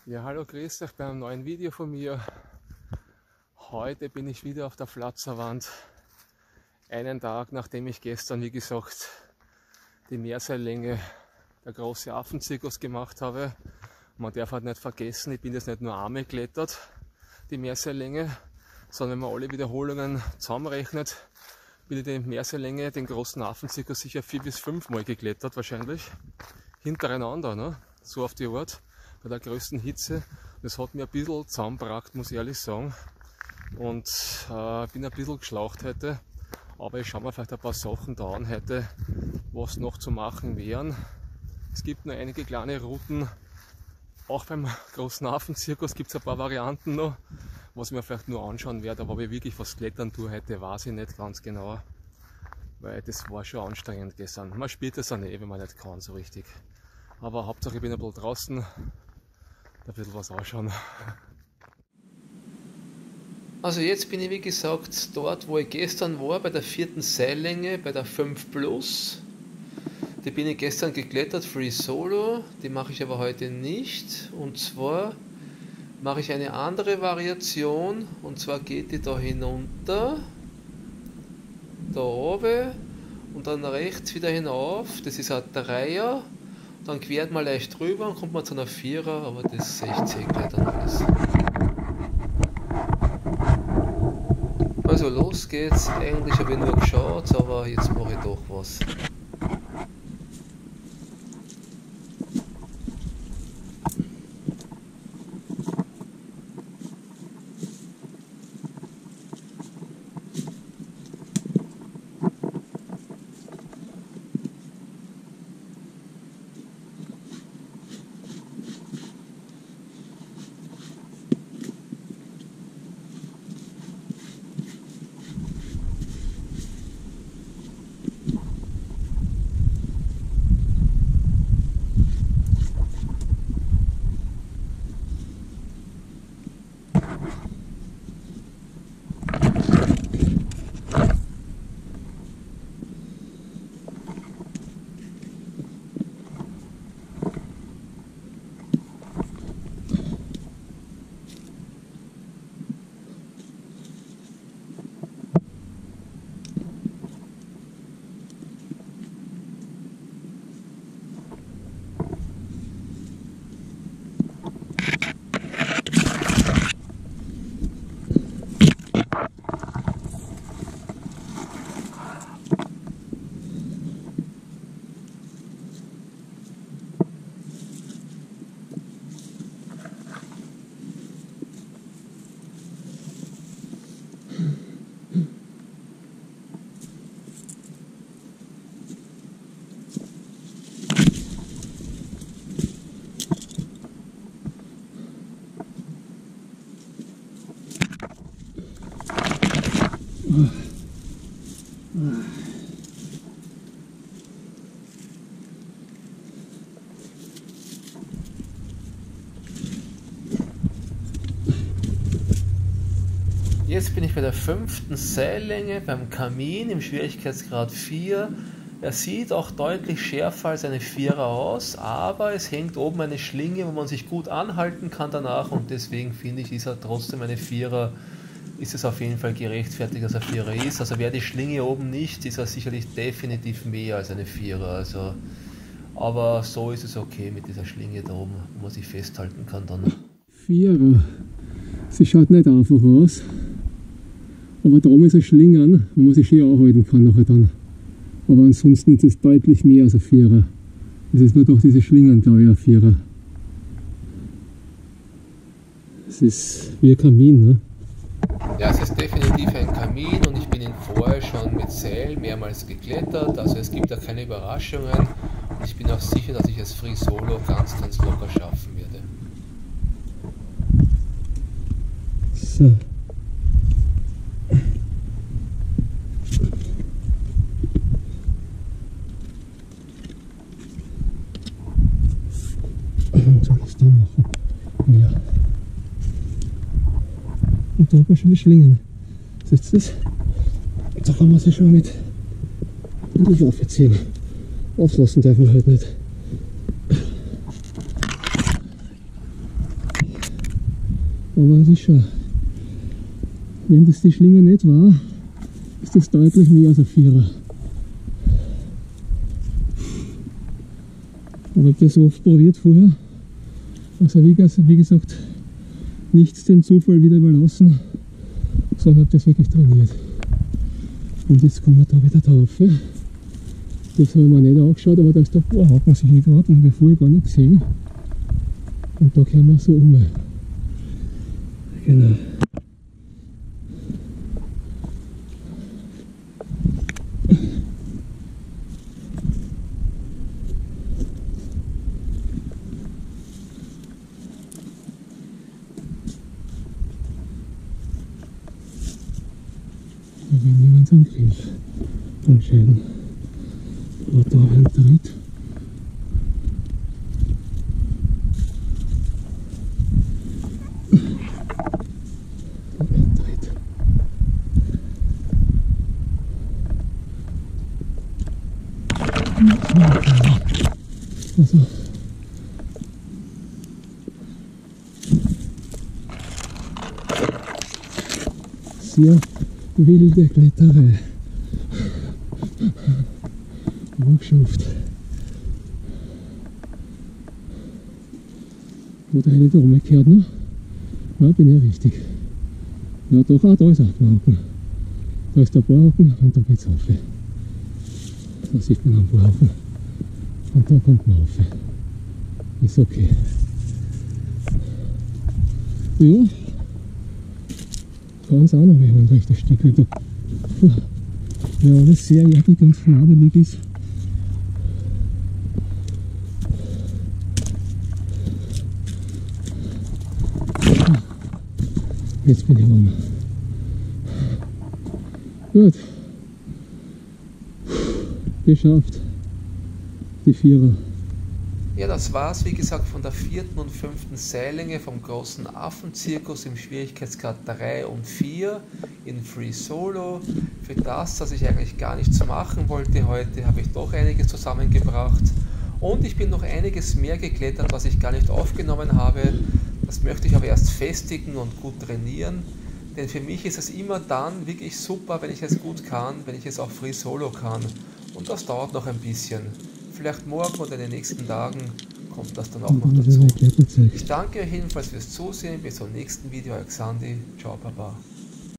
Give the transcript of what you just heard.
Ja, hallo, grüß euch bei einem neuen Video von mir. Heute bin ich wieder auf der Flatzerwand. Einen Tag nachdem ich gestern, wie gesagt, die Meerseillänge, der große Affenzirkus gemacht habe. Man darf halt nicht vergessen, ich bin jetzt nicht nur einmal geklettert, die Meerseillänge, sondern wenn man alle Wiederholungen zusammenrechnet, bin ich die Meerseillänge, den großen Affenzirkus, sicher 4 bis 5 Mal geklettert wahrscheinlich. Hintereinander, ne? So auf die Art, bei der größten Hitze. Das hat mir ein bisschen zusammengebracht, muss ich ehrlich sagen. Und bin ein bisschen geschlaucht heute. Aber ich schaue mir vielleicht ein paar Sachen da an heute, was noch zu machen wären. Es gibt noch einige kleine Routen. Auch beim großen Affenzirkus gibt es ein paar Varianten noch, was ich mir vielleicht nur anschauen werde. Aber ob ich wirklich was klettern tue heute, weiß ich nicht ganz genau. Weil das war schon anstrengend gestern. Man spielt das auch nicht, wenn man nicht kann so richtig. Aber Hauptsache ich bin ein bisschen draußen, da ein bisschen was anschauen. Also jetzt bin ich wie gesagt dort, wo ich gestern war, bei der 4. Seillänge, bei der 5 Plus. Die bin ich gestern geklettert, Free Solo, die mache ich aber heute nicht. Und zwar mache ich eine andere Variation, und zwar geht die da hinunter, da oben und dann rechts wieder hinauf, das ist ein Dreier. Dann quert man leicht drüber und kommt man zu einer Vierer, aber das sehe ich gleich dann alles. Also los geht's, eigentlich habe ich nur geschaut, aber jetzt mache ich doch was. Jetzt bin ich bei der 5. Seillänge beim Kamin im Schwierigkeitsgrad 4. Er sieht auch deutlich schärfer als eine 4er aus, aber es hängt oben eine Schlinge, wo man sich gut anhalten kann danach, und deswegen finde ich, ist er trotzdem eine 4er, ist es auf jeden Fall gerechtfertigt, dass er 4er ist. Also wäre die Schlinge oben nicht, ist er sicherlich definitiv mehr als eine 4er. Also, aber so ist es okay mit dieser Schlinge da oben, wo man sich festhalten kann dann. 4er. Sie schaut nicht einfach aus. Aber darum ist ein Schlingern, wo man sich schön anhalten kann nachher dann. Aber ansonsten ist es deutlich mehr als ein Vierer. Es ist nur durch diese Schlingern, glaube ich, ein Vierer. Es ist wie ein Kamin, ne? Ja, es ist definitiv ein Kamin, und ich bin ihn vorher schon mit Seil mehrmals geklettert. Also es gibt da keine Überraschungen. Und ich bin auch sicher, dass ich es Free Solo ganz locker schaffen werde. So. Soll ich da machen? Ja. Und da hat man schon die Schlingen. Seht ihr das? Da kann man sich schon mit die Waffe ziehen. Auflassen darf man halt nicht. Aber das ist schon, wenn das die Schlinge nicht war, ist das deutlich mehr als ein Vierer. Aber ich habe das oft probiert vorher. Also wie gesagt, nichts dem Zufall wieder überlassen, sondern habe das wirklich trainiert. Und jetzt kommen wir da wieder drauf. Das habe ich mir nicht angeschaut, aber da ist der Bohrhaken sich gerade und bevor ich gar nicht gesehen. Und da können wir so um. Genau. Da will niemand am Griff anscheinend. Aber da ein Tritt. Also sehr wilde Kletterei. Aber geschafft. Oder hätte ich da umgekehrt noch? Ja, bin ich richtig. Ja doch, auch da ist ein Bohrhaken. Da ist der Bohrhaken und da geht's rauf. Da sieht man einen Bohrhaken. Und da kommt man rauf. Ist okay. Ja, kann es auch noch mehr ein rechtes Stück wieder. Ja, alles sehr erdig und fladelig ist. Jetzt bin ich rum. Gut. Geschafft. Die Vierer. Ja, das war's, wie gesagt, von der 4. und 5. Seillänge vom großen Affenzirkus im Schwierigkeitsgrad 3 und 4 in Free Solo. Für das, was ich eigentlich gar nichts machen wollte heute, habe ich doch einiges zusammengebracht. Und ich bin noch einiges mehr geklettert, was ich gar nicht aufgenommen habe. Das möchte ich aber erst festigen und gut trainieren. Denn für mich ist es immer dann wirklich super, wenn ich es gut kann, wenn ich es auch Free Solo kann. Und das dauert noch ein bisschen. Vielleicht morgen oder in den nächsten Tagen kommt das dann auch noch dazu. Ich danke euch jedenfalls fürs Zusehen. Bis zum nächsten Video. Euer Xandi. Ciao, Baba.